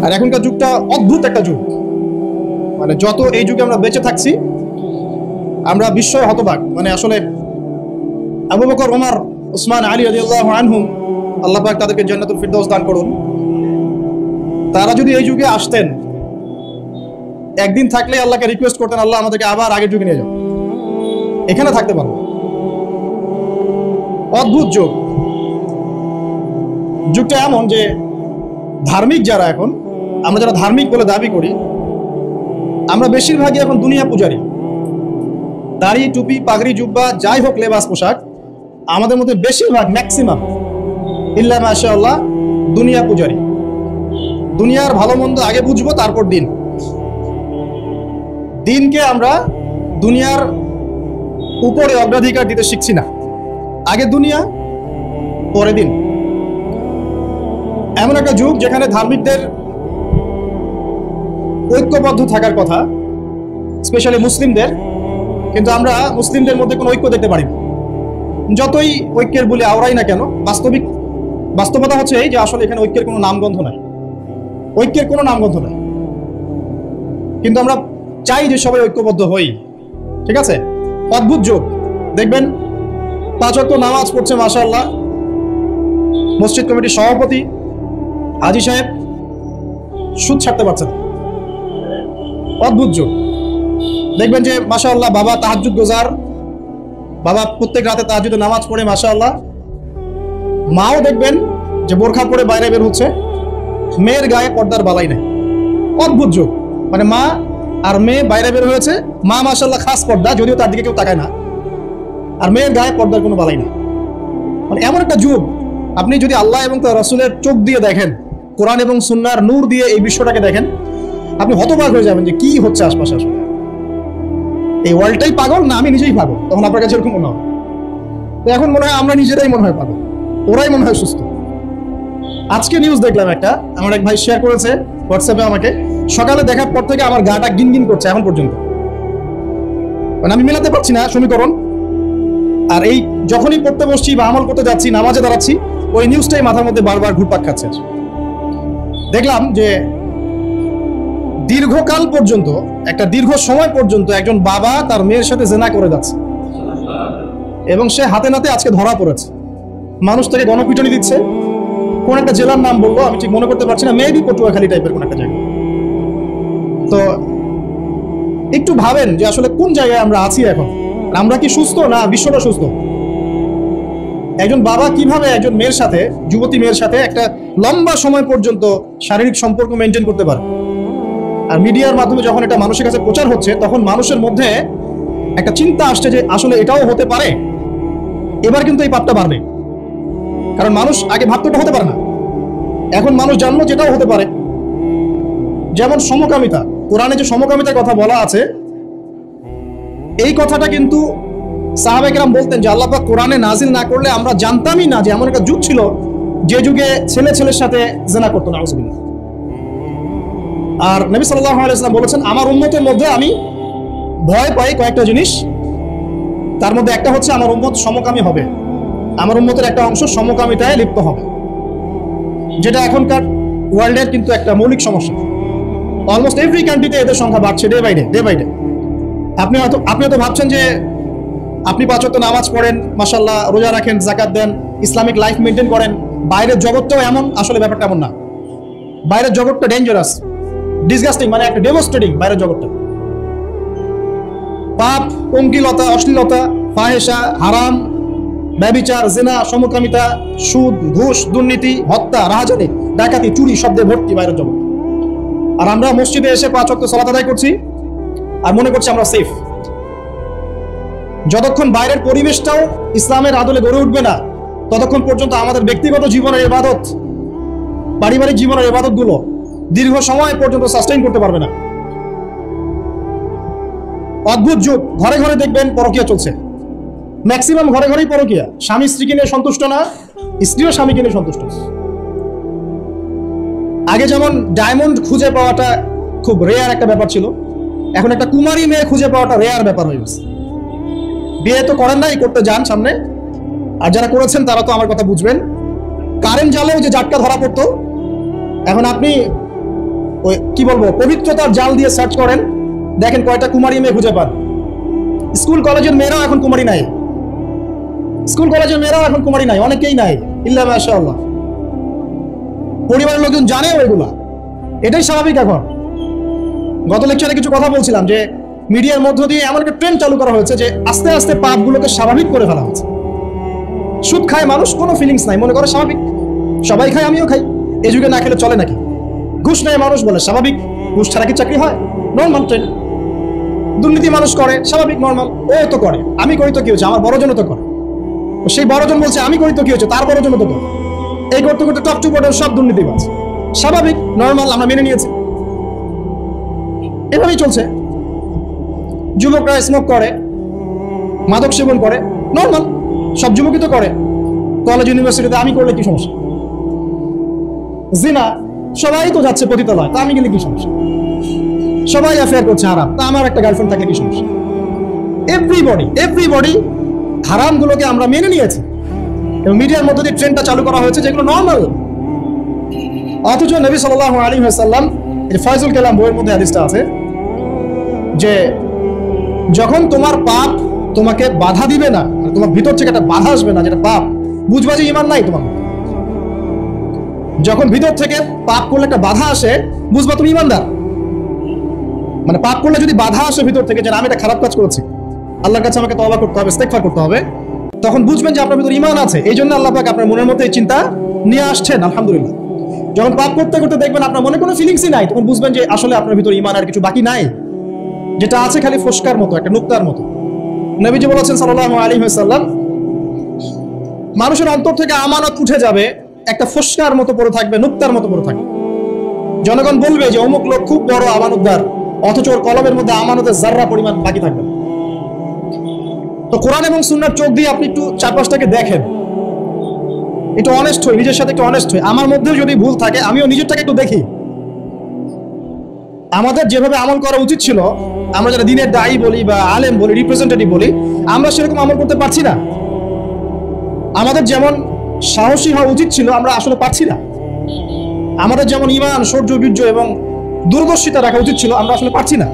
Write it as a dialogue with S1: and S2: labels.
S1: আর এখনকার যুগটা অদ্ভুত একটা যুগ, মানে যত এই যুগে আমরা বেঁচে থাকছি আমরা বিস্ময় হতবাক। মানে আসলে আবু বকর, ওমর, উসমান, আলী রাদিয়াল্লাহু আনহুম, আল্লাহ পাক তাদেরকে জান্নাতুল ফিরদাউস দান করুন, তারা যদি এই যুগে আসতেন, একদিন থাকলে আল্লাহকে রিকোয়েস্ট করতেন, আল্লাহ আমাদেরকে আবার আগের যুগে নিয়ে যাও, এখানে থাকতে পারবো। অদ্ভুত যুগ। যুগটা এমন যে ধার্মিক যারা, এখন আমরা যারা ধার্মিক বলে দাবি করি, আমরা বেশিরভাগই এখন দুনিয়া পূজারী। দাড়ি, টুপি, পাগড়ি, জুব্বা, যাই হোক লেবাস পোশাক, আমাদের মধ্যে বেশিরভাগ, ম্যাক্সিমাম ইল্লা মাশাআল্লাহ দুনিয়া পূজারী। দুনিয়ার ভালো মন্দ আগে বুঝবো, তারপর দিনকে আমরা দুনিয়ার উপরে অগ্রাধিকার দিতে শিখছি না। আগে দুনিয়া, পরে দিন। এমন একটা যুগ যেখানে ধার্মিকদের ঐক্যবদ্ধ থাকার কথা, স্পেশালি মুসলিমদের, কিন্তু আমরা মুসলিমদের মধ্যে কোনো ঐক্য দেখতে পারি না। যতই ঐক্যের বলে আওড়াই না কেন, বাস্তবতা হচ্ছে এই যে আসলে এখানে ঐক্যের কোনো নামগন্ধ নাই, ঐক্যের কোনো নামগন্ধ নাই। কিন্তু আমরা চাই যে সবাই ঐক্যবদ্ধ হই, ঠিক আছে? অদ্ভুত যুগ। দেখবেন 5 ওয়াক্ত নামাজ পড়ছে মাশাআল্লাহ মসজিদ কমিটির সভাপতি হাজী সাহেব, সুদ ছাড়তে পারছেন। অদ্ভুত যুগ। দেখবেন যে মাশাআল্লাহ বাবা তাহাজ্জুদ গোজার, বাবা প্রত্যেক রাতে তাহাজ্জুদে নামাজ পড়ে মাশাআল্লাহ। মাও দেখবেন যে বোরখা পরে বাইরে বের হচ্ছে, মেয়ের গায়ে পর্দার বালাই নেই। অদ্ভুত যুগ। মানে মা আর মেয়ে বাইরে বের হয়েছে, মা মাশাআল্লাহ খাস পর্দা, যদিও তার দিকে কেউ তাকায় না, আর মেয়ের গায়ে পর্দার কোনো বালাই নেই। মানে এমন একটা যুগ, আপনি যদি আল্লাহ এবং তার রাসূলের চোখ দিয়ে দেখেন, কোরআন এবং সুন্নাহর নূর দিয়ে এই বিশ্বটাকে দেখেন, আপনি হতবাক হয়ে যাবেন যে কি হচ্ছে আশপাশে। আসলে এই ওয়ার্ল্ডটাই পাগল না আমি নিজেই পাগল? তখন আপনার কাছে এরকম মনে হয়। তো এখন মনে হয় আমরা নিজেরাই মনে হয় পাগল, ওরাই মনে হয় সুস্থ। আজকে নিউজ দেখলাম একটা, আমার এক ভাই শেয়ার করেছে হোয়াটসঅ্যাপে আমাকে, সকালে দেখার পর থেকে আমার গাটা গিনগিন করছে এখন পর্যন্ত। মানে আমি মেলাতে পারছি না সমীকরণ। আর এই যখনই পড়তে বসছি বা আমল করতে যাচ্ছি, নামাজে দাঁড়াচ্ছি, ওই নিউজটাই মাথার মধ্যে বারবার ঘুরপাক খাচ্ছে। দেখলাম যে দীর্ঘকাল পর্যন্ত, একটা দীর্ঘ সময় পর্যন্ত একজন বাবা তার মেয়ের সাথে জেনা করে যাচ্ছে এবং সে হাতে নাতে আজকে ধরা পড়েছে। মানুষ তাকে গণপিটুনি দিচ্ছে। কোন একটা জেলার নাম বললো, আমি ঠিক মনে করতে পারছি না, মেবি পটুয়াখালী টাইপের কোন একটা জায়গা। তো একটু ভাবেন যে আসলে কোন জায়গায় আমরা আছি এখন। আমরা কি সুস্থ না বিশ্বটা সুস্থ? একজন বাবা কিভাবে একজন মেয়ের সাথে, যুবতী মেয়ের সাথে একটা লম্বা সময় পর্যন্ত শারীরিক সম্পর্ক মেনটেন করতে পারে? আর মিডিয়ার মাধ্যমে যখন এটা মানুষের কাছে প্রচার হচ্ছে, তখন মানুষের মধ্যে একটা চিন্তা আসছে যে আসলে এটাও হতে পারে। এবার কিন্তু এই পাপটা বাড়বে, কারণ মানুষ আগে ভাবতে ওটা হতে পারে না, এখন মানুষ জানলো যেটাও হতে পারে। যেমন সমকামিতা, কোরআনে যে সমকামিতার কথা বলা আছে, এই কথাটা কিন্তু সাহাবায়ে কেরাম বলতেন যে আল্লাহ পাক কোরআনে নাজিল না করলে আমরা জানতামই না যে এমন একটা যুগ ছিল যে যুগে ছেলে ছেলের সাথে জিনা করতো, নাউযুবিল্লাহ। আর নবী সাল্লাল্লাহু আলাইহি ওয়াসাল্লাম বলেছেন, আমার উম্মতের মধ্যে আমি ভয় পাই কয়েকটা জিনিস, তার মধ্যে একটা হচ্ছে আমার উম্মত সমকামী হবে, আমার উম্মতের একটা অংশ সমকামিতায় লিপ্ত হবে, যেটা এখনকার ওয়ার্ল্ডের কিন্তু একটা মৌলিক সমস্যা। অলমোস্ট এভরি কান্ট্রিতে এদের সংখ্যা বাড়ছে ডে বাই ডে। আপনি হয়তো ভাবছেন যে আপনি 5 ওয়াক্ত নামাজ পড়েন, মাশাআল্লাহ, রোজা রাখেন, যাকাত দেন, ইসলামিক লাইফ মেনটেন করেন, বাইরের জগৎটাও এমন। আসলে ব্যাপারটা এমন না। বাইরের জগৎটা ডেঞ্জারাস, ডিসগাস্টিং, মানে একটা ডেভাস্টেটিং বাইরের জগৎটা। পাপ, পঙ্কিলতা, অশ্লীলতা, ফাহেশা, হারাম, ব্যভিচার, জিনা, সমকামিতা, সুদ, ঘুষ, দুর্নীতি, হত্যা, রাহাজানি, ডাকাতি, চুরি শব্দে ভর্তি বাইরের জগৎ। আর আমরা মসজিদে এসে 5 ওয়াক্ত সালাত আদায় করছি আর মনে করছি আমরা সেফ। যতক্ষণ বাইরের পরিবেশটাও ইসলামের আদলে গড়ে উঠবে না, ততক্ষণ পর্যন্ত আমাদের ব্যক্তিগত জীবনের ইবাদত, পারিবারিক জীবনের ইবাদত গুলো দীর্ঘ সময় পর্যন্ত সাস্টেইন করতে পারবে না। অদ্ভুত যুগ। ঘরে ঘরে দেখবেন পরকীয়া চলছে, ম্যাক্সিমাম ঘরে ঘরেই পরকীয়া। স্বামী স্ত্রীকে নিয়ে সন্তুষ্ট না, স্ত্রীও স্বামীকে নিয়ে সন্তুষ্ট। আগে যেমন ডায়মন্ড খুঁজে পাওয়াটা খুব রেয়ার একটা ব্যাপার ছিল, এখন একটা কুমারী মেয়ে খুঁজে পাওয়াটা রেয়ার ব্যাপার হয়ে গেছে। বিয়ে তো করেন নাই, করতে যান সামনে, আর যারা করেছেন তারা তো আমার কথা বুঝবেন। কারেন্ট জালেও যে জাটকা ধরা পড়তো, এখন আপনি ওই কি বলবো পবিত্রতার জাল দিয়ে সার্চ করেন, দেখেন কয়টা কুমারী মেয়ে খুঁজে পান। স্কুল কলেজের মেয়েরাও এখন কুমারী নাই, স্কুল কলেজের মেয়েরাও এখন কুমারী নাই, অনেকেই নাই, ইল্লা মাশাআল্লাহ। পরিবারের লোকজন জানে ওইগুলা, এটাই স্বাভাবিক। এখন গত লেকচারে কিছু কথা বলছিলাম যে মিডিয়ার মধ্য দিয়ে এমন একটা ট্রেন্ড চালু করা হয়েছে যে আস্তে আস্তে পাপগুলোকে স্বাভাবিক করে ফেলা হচ্ছে। সুদ খায় মানুষ, কোনো ফিলিংস নাই, মনে করে স্বাভাবিক, সবাই খায় আমিও খাই, এই যুগে না খেলে চলে নাকি? ঘুষ নেয় মানুষ, বলে স্বাভাবিক, ঘুষ ছাড়া কি চাকরি হয়? Normal trend. দুর্নীতি মানুষ করে, স্বাভাবিক, নর্মাল, ও তো করে, আমি করি তো কি হচ্ছে, আমার বড়জন তো করে, সেই বড়জন বলছে আমি করি তো কি হচ্ছে, তার বড়জন তো করে, এই করতে করতে টপ টু বটম সব দুর্নীতিবাজ, স্বাভাবিক, নর্মাল, আমরা মেনে নিয়েছি, এভাবেই চলছে। যুবকরা স্মোক করে, মাদক সেবন করে, নর্মাল, সব যুবকই তো করে, কলেজ ইউনিভার্সিটিতে আমি করলে কি সমস্যা? জিনা সবাই তো যাচ্ছে পতিতালয়, তা আমি গেলে কি সমস্যা? সবাই অ্যাফেয়ার করছে হারাম, তা আমার একটা গার্লফ্রেন্ড থাকলে কি সমস্যা? এভরিবডি হারামগুলোকে আমরা মেনে নিয়েছি এবং মিডিয়ার মধ্যে দিয়ে ট্রেন্ডটা চালু করা হয়েছে যেগুলো নর্মাল। অথচ নবী সাল্লাল্লাহু আলাইহি ওয়াসাল্লাম এই ফয়জুল কালাম বইয়ের মধ্যে হাদিসটা আছে যে যখন তোমার পাপ তোমাকে বাধা দিবে না, তোমার ভিতর থেকে একটা বাধা আসবে না যেটা পাপ, বুঝবা যে ঈমান নাই তোমার। যখন ভিতর থেকে পাপ করলে একটা বাধা আসে, বুঝবা তুমি ঈমানদার। মানে পাপ করলে যদি বাধা আসে ভিতর থেকে যে আমি এটা খারাপ কাজ করেছি, আল্লাহর কাছে আমাকে তওবা করতে হবে, ইস্তেগফার করতে হবে, তখন বুঝবেন যে আপনার ভিতর ঈমান আছে। এই জন্য আল্লাহ পাক আপনার মনের মধ্যে এই চিন্তা নিয়ে আসছেন, আলহামদুলিল্লাহ। যখন পাপ করতে করতে দেখবেন আপনার মনে কোনো ফিলিংসই নাই, তখন বুঝবেন যে আসলে আপনার ভিতর ঈমান আর কিছু বাকি নাই, যেটা আছে খালি ফোস্কার মতো, একটা নুক্তার মতো। নবীজি বলেছেন সাল্লাল্লাহু আলাইহি ওয়াসাল্লাম, মানুষের অন্তর থেকে আমানত উঠে যাবে, একটা ফোস্কার মতো পড়ে থাকবে, নুক্তার মতো পড়ে থাকবে। জনগণ বলবে যে অমুক লোক খুব বড় আমানতদার, অথচ ওর কলমের মধ্যে আমানতের জাররা পরিমাণ বাকি থাকবে। তো কোরআন এবং সুন্নাহর চোখ দিয়ে আপনি একটু চারপাশটাকে দেখেন, একটু অনেস্ট হই, নিজের সাথে একটু অনেস্ট হই। আমার মধ্যেও যদি ভুল থাকে আমিও নিজেরটাকে একটু দেখি। আমাদের যেভাবে আমল করা উচিত ছিল, আমরা যারা দিনের দায়ী বলি বা আলেম বলি, রিপ্রেজেন্টেটিভ বলি, আমরা সেরকম আমল করতে পারছি না। আমাদের যেমন সাহসী হওয়া উচিত ছিল, আমরা আসলে পারছি না। আমাদের যেমন ঈমান, শৌর্য, বীর্য এবং দূরদর্শিতা রাখা উচিত ছিল, আমরা আসলে পারছি না।